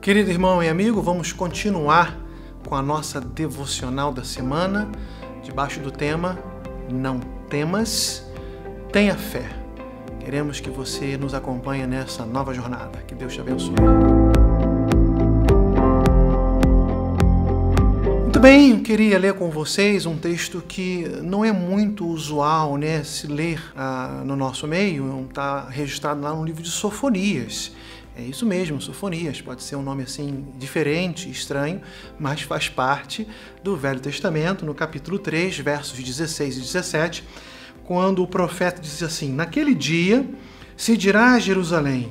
Querido irmão e amigo, vamos continuar com a nossa devocional da semana, debaixo do tema Não temas, tenha fé. Queremos que você nos acompanhe nessa nova jornada. Que Deus te abençoe. Muito bem, eu queria ler com vocês um texto que não é muito usual, se ler no nosso meio. Está registrado lá no livro de Sofonias. É isso mesmo, Sofonias. Pode ser um nome assim diferente, estranho, mas faz parte do Velho Testamento, no capítulo 3, versos 16 e 17, quando o profeta diz assim: naquele dia se dirá a Jerusalém: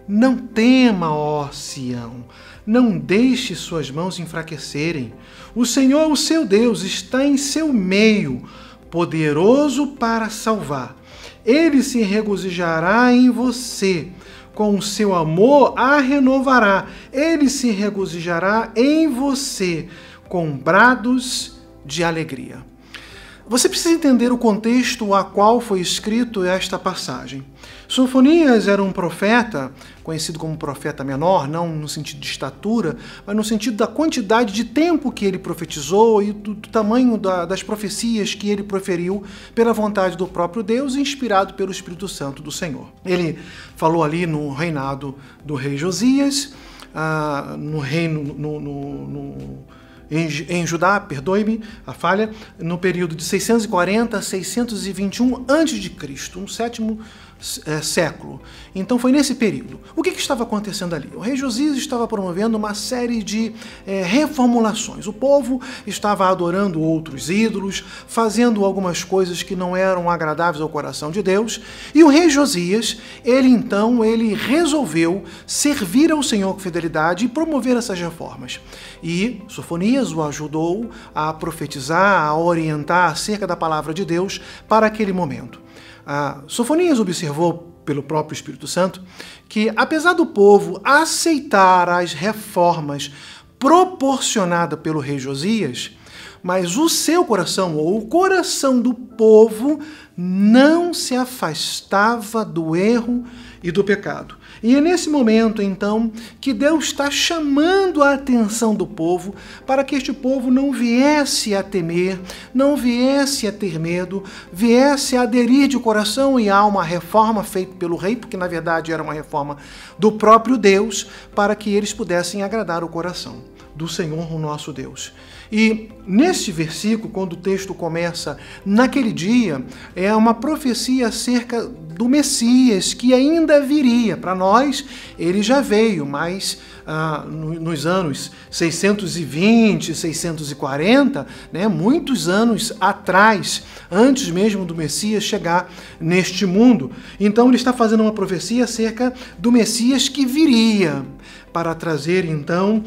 não tema, ó Sião, não deixe suas mãos enfraquecerem. O Senhor, o seu Deus, está em seu meio, poderoso para salvar. Ele se regozijará em você, com o seu amor a renovará. Ele se regozijará em você, com brados de alegria. Você precisa entender o contexto a qual foi escrito esta passagem. Sofonias era um profeta, conhecido como profeta menor, não no sentido de estatura, mas no sentido da quantidade de tempo que ele profetizou e do tamanho das profecias que ele proferiu pela vontade do próprio Deus, inspirado pelo Espírito Santo do Senhor. Ele falou ali no reinado do rei Josias, em Judá, perdoe-me a falha, no período de 640 a 621 a.C., um sétimo século. Então foi nesse período. O que estava acontecendo ali? O rei Josias estava promovendo uma série de reformulações. O povo estava adorando outros ídolos, fazendo algumas coisas que não eram agradáveis ao coração de Deus, e o rei Josias, ele resolveu servir ao Senhor com fidelidade e promover essas reformas. E Sofonias o ajudou a profetizar, a orientar acerca da palavra de Deus para aquele momento. Sofonias observou pelo próprio Espírito Santo que, apesar do povo aceitar as reformas proporcionadas pelo rei Josias, mas o seu coração, ou o coração do povo, não se afastava do erro e do pecado. E é nesse momento, então, que Deus está chamando a atenção do povo para que este povo não viesse a temer, não viesse a ter medo, viesse a aderir de coração e alma à reforma feita pelo rei, porque na verdade era uma reforma do próprio Deus, para que eles pudessem agradar o coração do Senhor, o nosso Deus. E neste versículo, quando o texto começa, naquele dia, é uma profecia acerca do Messias, que ainda viria. Para nós, ele já veio, mas nos anos 620, 640, muitos anos atrás, antes mesmo do Messias chegar neste mundo. Então ele está fazendo uma profecia acerca do Messias que viria, para trazer então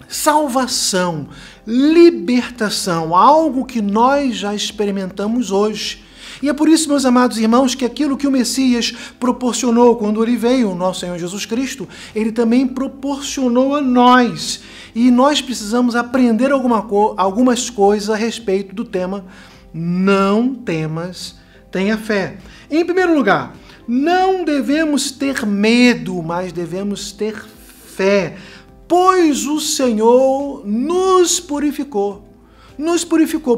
salvação, libertação, algo que nós já experimentamos hoje. E é por isso, meus amados irmãos, que aquilo que o Messias proporcionou quando ele veio, o nosso Senhor Jesus Cristo, ele também proporcionou a nós. E nós precisamos aprender algumas coisas a respeito do tema Não temas, tenha fé. Em primeiro lugar, não devemos ter medo, mas devemos ter fé, pois o Senhor nos purificou.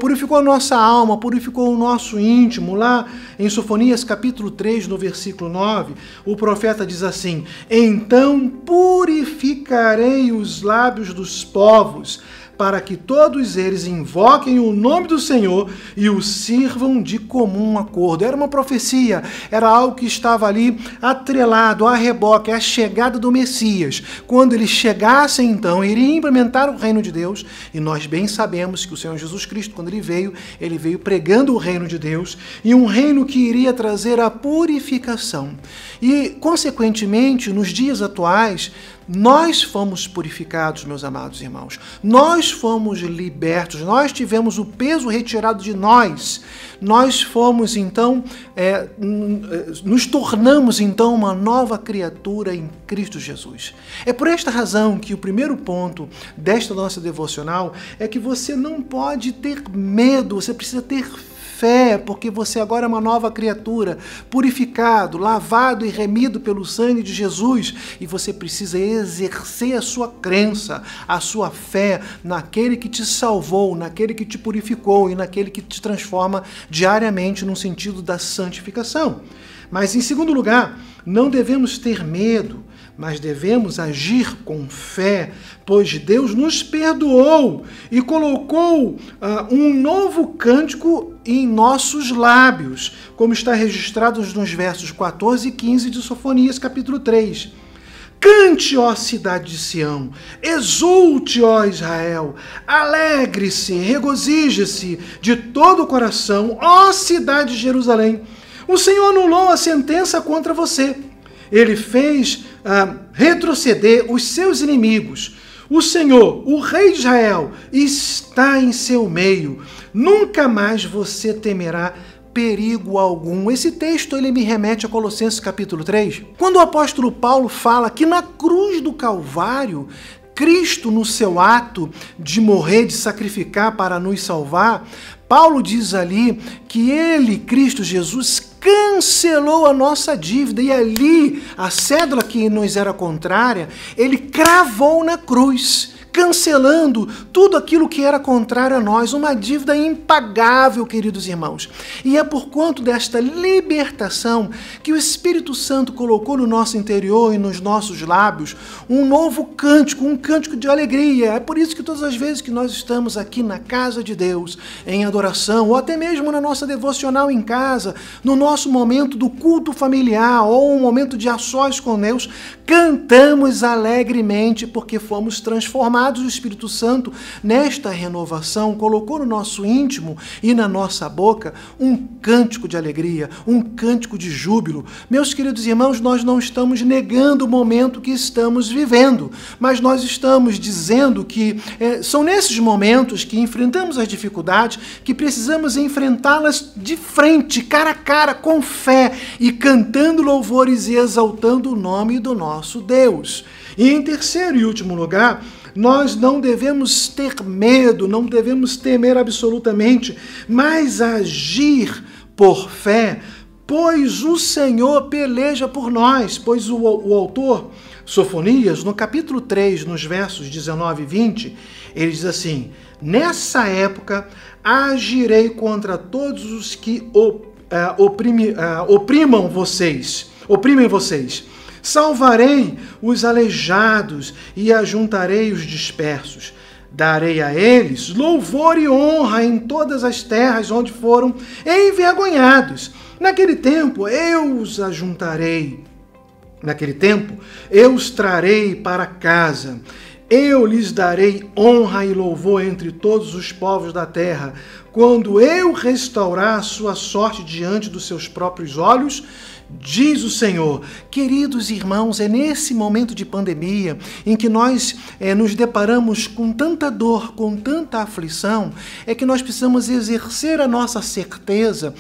Purificou a nossa alma, purificou o nosso íntimo. Lá em Sofonias capítulo 3, no versículo 9, o profeta diz assim: então purificarei os lábios dos povos, para que todos eles invoquem o nome do Senhor e o sirvam de comum acordo. Era uma profecia, era algo que estava ali atrelado, a reboque, a chegada do Messias. Quando ele chegasse, então, iria implementar o reino de Deus, e nós bem sabemos que o Senhor Jesus Cristo, quando ele veio pregando o reino de Deus, e um reino que iria trazer a purificação. E, consequentemente, nos dias atuais, nós fomos purificados, meus amados irmãos. Nós fomos libertos. Nós tivemos o peso retirado de nós. Nós fomos, então, nos tornamos, então, uma nova criatura em Cristo Jesus. É por esta razão que o primeiro ponto desta nossa devocional é que você não pode ter medo, você precisa ter fé fé, porque você agora é uma nova criatura, purificado, lavado e remido pelo sangue de Jesus, e você precisa exercer a sua crença, a sua fé naquele que te salvou, naquele que te purificou e naquele que te transforma diariamente no sentido da santificação. Mas, em segundo lugar, não devemos ter medo, mas devemos agir com fé, pois Deus nos perdoou e colocou um novo cântico em nossos lábios, como está registrado nos versos 14 e 15 de Sofonias, capítulo 3. Cante, ó cidade de Sião, exulte, ó Israel, alegre-se, regozije-se de todo o coração, ó cidade de Jerusalém. O Senhor anulou a sentença contra você. Ele fez retroceder os seus inimigos. O Senhor, o Rei de Israel, está em seu meio. Nunca mais você temerá perigo algum. Esse texto ele me remete a Colossenses capítulo 3, quando o apóstolo Paulo fala que na cruz do Calvário, Cristo, no seu ato de morrer, de sacrificar para nos salvar, Paulo diz ali que ele, Cristo Jesus, cancelou a nossa dívida e ali, a cédula que nos era contrária, ele cravou na cruz, cancelando tudo aquilo que era contrário a nós, uma dívida impagável, queridos irmãos. E é por conta desta libertação que o Espírito Santo colocou no nosso interior e nos nossos lábios um novo cântico, um cântico de alegria. É por isso que todas as vezes que nós estamos aqui na casa de Deus, em adoração, ou até mesmo na nossa devocional em casa, no nosso momento do culto familiar, ou um momento de a sós com Deus, cantamos alegremente porque fomos transformados. O Espírito Santo, nesta renovação, colocou no nosso íntimo e na nossa boca um cântico de alegria, um cântico de júbilo. Meus queridos irmãos, nós não estamos negando o momento que estamos vivendo, mas nós estamos dizendo que são nesses momentos que enfrentamos as dificuldades que precisamos enfrentá-las de frente, cara a cara, com fé e cantando louvores e exaltando o nome do nosso Deus. E em terceiro e último lugar, nós não devemos ter medo, não devemos temer absolutamente, mas agir por fé, pois o Senhor peleja por nós. Pois o autor, Sofonias, no capítulo 3, nos versos 19 e 20, ele diz assim: nessa época agirei contra todos os que oprimem vocês. Salvarei os aleijados e ajuntarei os dispersos. Darei a eles louvor e honra em todas as terras onde foram envergonhados. Naquele tempo eu os ajuntarei. Naquele tempo eu os trarei para casa. Eu lhes darei honra e louvor entre todos os povos da terra, quando eu restaurar a sua sorte diante dos seus próprios olhos, diz o Senhor. Queridos irmãos, é nesse momento de pandemia em que nós nos deparamos com tanta dor, com tanta aflição, é que nós precisamos exercer a nossa certeza,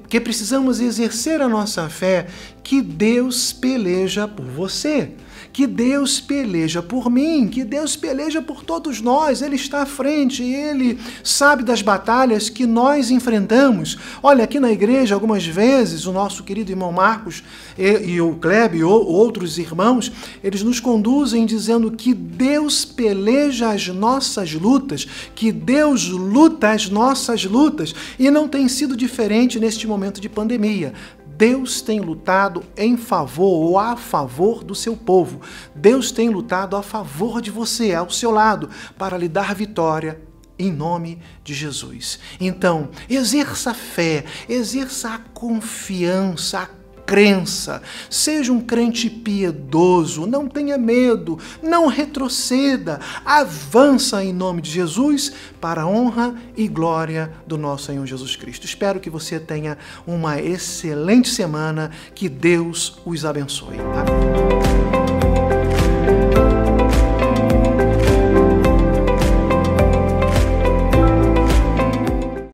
que precisamos exercer a nossa fé, que Deus peleja por você, que Deus peleja por mim, que Deus peleja por todos nós. Ele está à frente, Ele sabe das batalhas que nós enfrentamos. Olha, aqui na igreja, algumas vezes, o nosso querido irmão Marcos e o Kleber e outros irmãos, eles nos conduzem dizendo que Deus peleja as nossas lutas, que Deus luta as nossas lutas, e não tem sido diferente neste momento de pandemia. Deus tem lutado em favor ou a favor do seu povo. Deus tem lutado a favor de você, ao seu lado, para lhe dar vitória em nome de Jesus. Então, exerça a fé, exerça a confiança, a crença. Seja um crente piedoso, não tenha medo, não retroceda, avança em nome de Jesus para a honra e glória do nosso Senhor Jesus Cristo. Espero que você tenha uma excelente semana, que Deus os abençoe. Amém.